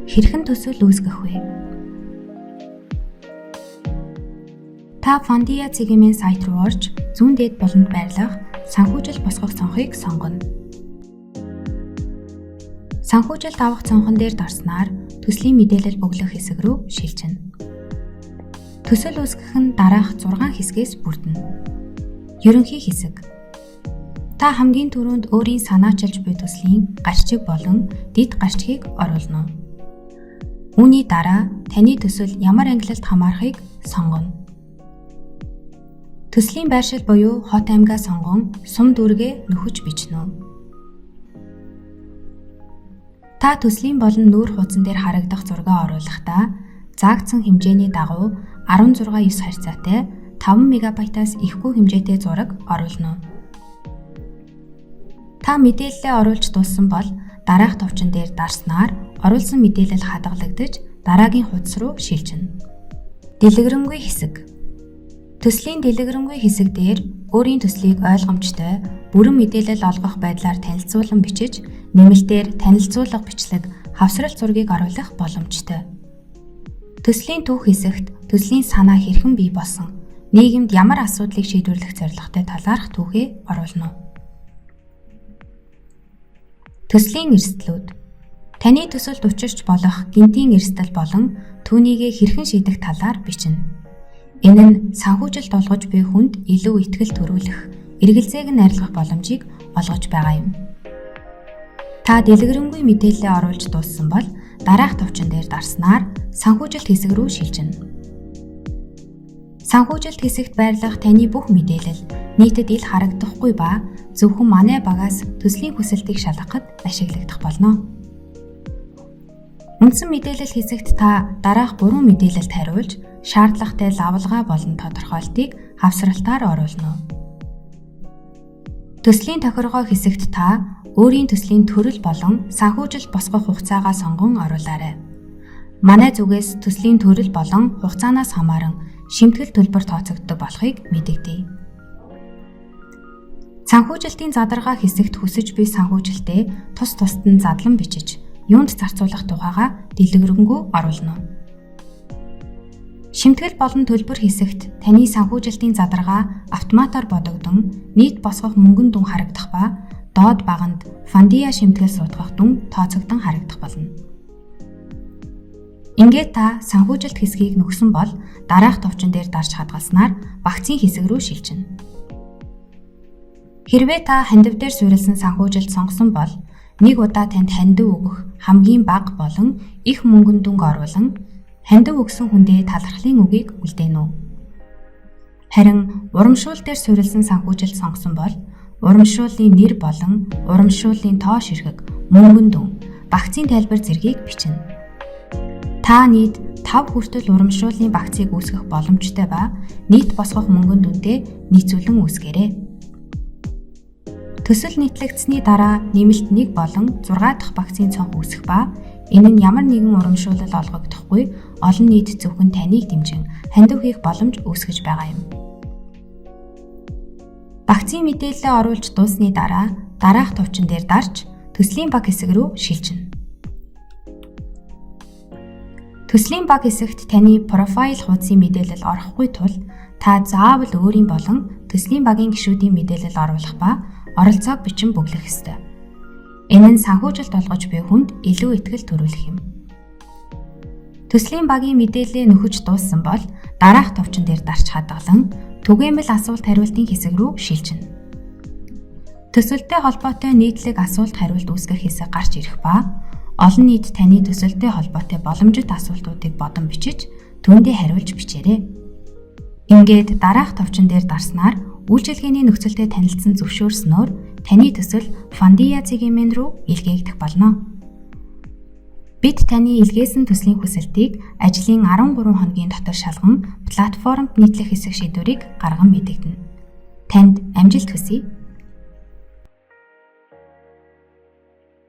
хэрхэн төсөл үүсгэх вэ? Та Fondia цэгийн сайт руу орж зүүн дээд болонд байрлах санхүүжилт босгох цонхыг сонгоно. Санхүүжилт авах цонхон дээр дорсноор төслийн мэдээлэл бөглөх хэсэг рүү шилжинэ. Төсөл үүсгэх нь дараах 6 хэсгээс бүрдэнэ. Ерөнхий хэсэг. Та хамгийн түрүүнд өөрийн санаачилж буй төслийн гарчиг болон дэд гарчгийг оруулна. Үүний дараа таны төсөл ямар ангилалд хамаарахыг сонгоно. Төслийн байршил буюу хот аймгаа сонгон сум дүүргээ нөхөж бичнэ. Та төслийн болон нүүр хуудсан дээр харагдах зургаа оруулахдаа заагдсан хэмжээний дагуу 16:9 харьцаатай 5 мегабайтаас ихгүй хэмжээтэй зураг оруулна. Та мэдээлэлээ оруулж дууссан бол дараах товчон дээр дарснаар оруулсан мэдээлэл хадгалагдаж дараагийн хуудас руу шилжинэ. Дэлгэрэнгүй хэсэг. Төслийн дэлгэрэнгүй хэсэг дээр өөрийн төслийг ойлгомжтой, бүрэн мэдээлэл олгох байдлаар танилцуулан бичиж, нэмэлтээр танилцуулга бичлэг, хавсрал зургийг оруулах боломжтой. Төслийн түүх хэсэгт төслийн санаа хэрхэн бий болсон, нийгэмд ямар асуудлыг шийдвэрлэх зорилготой талаарх түүхээ оруулна. Төслийн эрсдлүүд. Таны төсөлд учирч болох гинтийн эрсдэл болон түүнийгээ хэрхэн шийдэх талаар бичнэ. Энэ нь санхүүжилт олгож буй хүнд илүү ихтгэл төрүүлэх, эргэлзээг нь арилгах боломжийг олгож байгаа юм. Та дэлгэрэнгүй мэдээлэлээ оруулж дууссан бол дараах товчон дээр дарснаар санхүүжилт хэсэг рүү шилжинэ. Санхүүжилт хэсэгт байрлах таны бүх мэдээлэл нийтэд ил харагдахгүй ба зөвхөн манай багаас төслийн хүсэлтийг шалгахад ашиглагдах болно. Үндсэн мэдээлэл хэсэгт та дараах 3 мэдээлэлд хариулж шаардлагатай лавлгаа болон тодорхойлтыг хавсралтаар оруулна. Төслийн тохиргоо хэсэгт та өөрийн төслийн төрөл болон санхүүжилт босгох хугацаагаа сонгон оруулаарай. Манай зүгээс төслийн төрөл болон хугацаанаас хамааран шимтгэл төлбөр тооцогддог болохыг мэдэгдэе. Санхүүжилтийн задаргаа хэсэгт хүсэж буй санхүүжилтээ тус тусад нь задлан бичиж, юунд зарцуулах тухайгаа дэлгэрэнгүй оруулна. Шимтгэл болон төлбөр хэсэгт таны санхүүжилтийн задаргаа автоматар бодогдсон, нийт босгох мөнгөн дүн харагдах ба доод баганд Fondia шимтгэл суудгах дүн тооцогдсон харагдах болно. Ингээд та санхүүжилт хэсгийг нөхсөн бол дараах товчон дээр дарж хадгалснаар багцын хэсэг рүү шилжинэ. Хэрвээ та хандив дээр суурилсан санхүүжилт сонгосон бол нэг удаа танд хандив өгөх хамгийн бага болон их мөнгөн дүнг оруулан хандив өгсөн хүндээ талархлын үгийг үлдээнэ үү? Харин урамшуул дээр суурилсан санхүүжилт сонгосон бол урамшууллын нэр болон урамшууллын тоо ширхэг, мөнгөн дүн, багцын тайлбар зэргийг бичнэ. Та нийт 5 хүртэл урамшууллын багцыг үүсгэх боломжтой ба нийт босгох мөнгөн дүнтэй нийцүүлэн үүсгээрэй. Төсөл нийтлэгдсэний дараа нэмэлт 1 болон 6 дахь багцын цонх үүсэх ба энэ нь ямар нэгэн урамшуулал олгогдохгүй олон нийт зөвхөн таныг дэмжин хандив хийх боломж үүсгэж байгаа юм. Багцын мэдээлэлээ оруулж дуусны дараа дараах товчон дээр дарж төслийн баг хэсэг рүү шилжинэ. Төслийн баг хэсэгт таны профайл хуудсын мэдээлэл орохгүй тул та заавал өөрийн болон төслийн багийн гишүүдийн мэдээлэл оруулах ба оролцоог бичин бөглөх ёстой. Энэ нь санхүүжилт олгож буй хүнд илүү ихтгэл төрүүлэх юм. Төслийн багийн мэдээлэлээ нөхөж дууссан бол дараах товчон дээр дарж хадгалан түгээмэл асуулт хариултын хэсэг рүү шилжинэ. Төсөлтэй холбоотой нийтлэг асуулт хариулт үүсгэх хэсэг гарч ирэх ба олон нийт таны төсөлтэй холбоотой боломжит асуултуудыг бодон бичиж түүндээ хариулж бичээрэй. Ингээд дараах товчон дээр дарснаар үйлчилгээний нөхцөлтэй танилцсан зөвшөөрснөөр таны төсөл Fondia цэгийн рүү илгээгдэх болно. Бид таны илгээсэн төслийн хүсэлтийг ажлын 13 хоногийн дотор шалган платформд нийтлэх хэсэг шийдвэрийг гарган мэдэгдэнэ. Танд амжилт хүсье.